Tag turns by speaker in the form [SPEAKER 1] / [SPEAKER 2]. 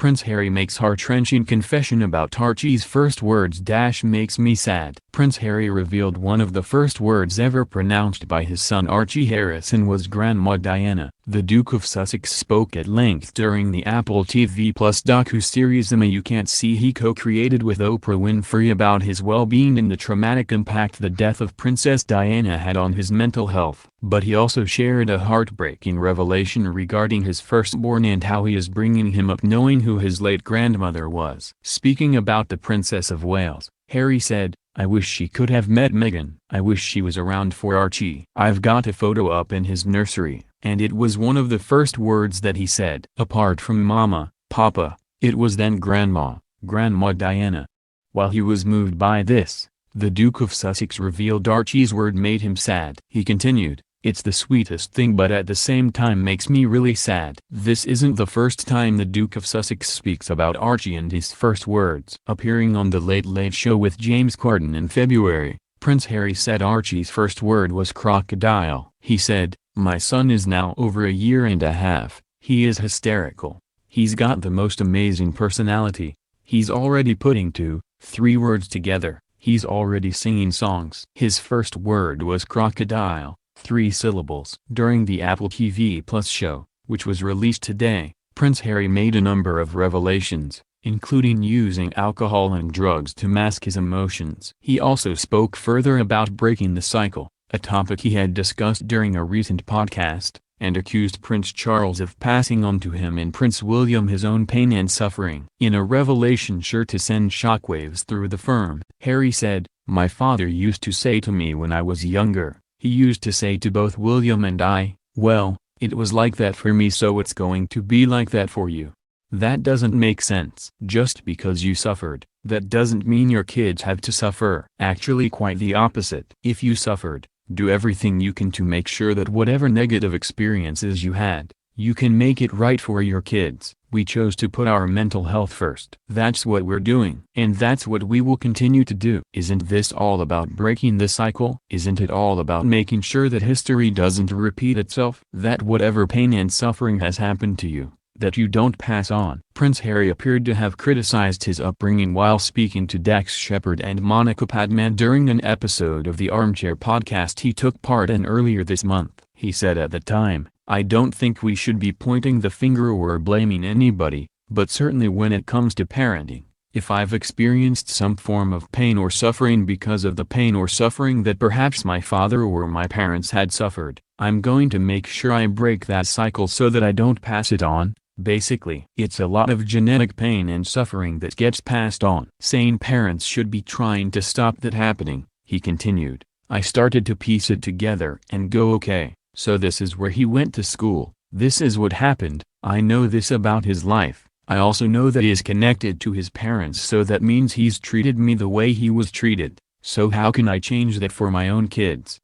[SPEAKER 1] Prince Harry makes heart-wrenching confession about Archie's first words - makes me sad. Prince Harry revealed one of the first words ever pronounced by his son Archie Harrison was Grandma Diana. The Duke of Sussex spoke at length during the Apple TV Plus docu-series You Can't See he co-created with Oprah Winfrey about his well-being and the traumatic impact the death of Princess Diana had on his mental health. But he also shared a heartbreaking revelation regarding his firstborn and how he is bringing him up knowing who his late grandmother was. Speaking about the Princess of Wales, Harry said, "I wish she could have met Meghan. I wish she was around for Archie." I've got a photo up in his nursery, and it was one of the first words that he said. Apart from Mama, Papa, it was then Grandma, Grandma Diana. While he was moved by this, the Duke of Sussex revealed Archie's word made him sad. He continued, "It's the sweetest thing but at the same time makes me really sad." This isn't the first time the Duke of Sussex speaks about Archie and his first words. Appearing on The Late Late Show with James Corden in February, Prince Harry said Archie's first word was crocodile. He said, "My son is now over a year and a half. He is hysterical. He's got the most amazing personality. He's already putting 2-3 words together. He's already singing songs." His first word was crocodile. 3 syllables. During the Apple TV Plus show, which was released today, Prince Harry made a number of revelations, including using alcohol and drugs to mask his emotions. He also spoke further about breaking the cycle, a topic he had discussed during a recent podcast, and accused Prince Charles of passing on to him and Prince William his own pain and suffering. In a revelation sure to send shockwaves through the firm, Harry said, "My father used to say to me when I was younger, he used to say to both William and I, well, it was like that for me so it's going to be like that for you. That doesn't make sense. Just because you suffered, that doesn't mean your kids have to suffer. Actually quite the opposite. If you suffered, do everything you can to make sure that whatever negative experiences you had, you can make it right for your kids. We chose to put our mental health first. That's what we're doing. And that's what we will continue to do." Isn't this all about breaking the cycle? Isn't it all about making sure that history doesn't repeat itself? That whatever pain and suffering has happened to you, that you don't pass on. Prince Harry appeared to have criticized his upbringing while speaking to Dax Shepard and Monica Padman during an episode of the Armchair podcast he took part in earlier this month. He said at the time, "I don't think we should be pointing the finger or blaming anybody, but certainly when it comes to parenting, if I've experienced some form of pain or suffering because of the pain or suffering that perhaps my father or my parents had suffered, I'm going to make sure I break that cycle so that I don't pass it on." Basically, it's a lot of genetic pain and suffering that gets passed on. Sane parents should be trying to stop that happening, he continued. "I started to piece it together and go, okay, so this is where he went to school, this is what happened, I know this about his life, I also know that he is connected to his parents so that means he's treated me the way he was treated, so how can I change that for my own kids?"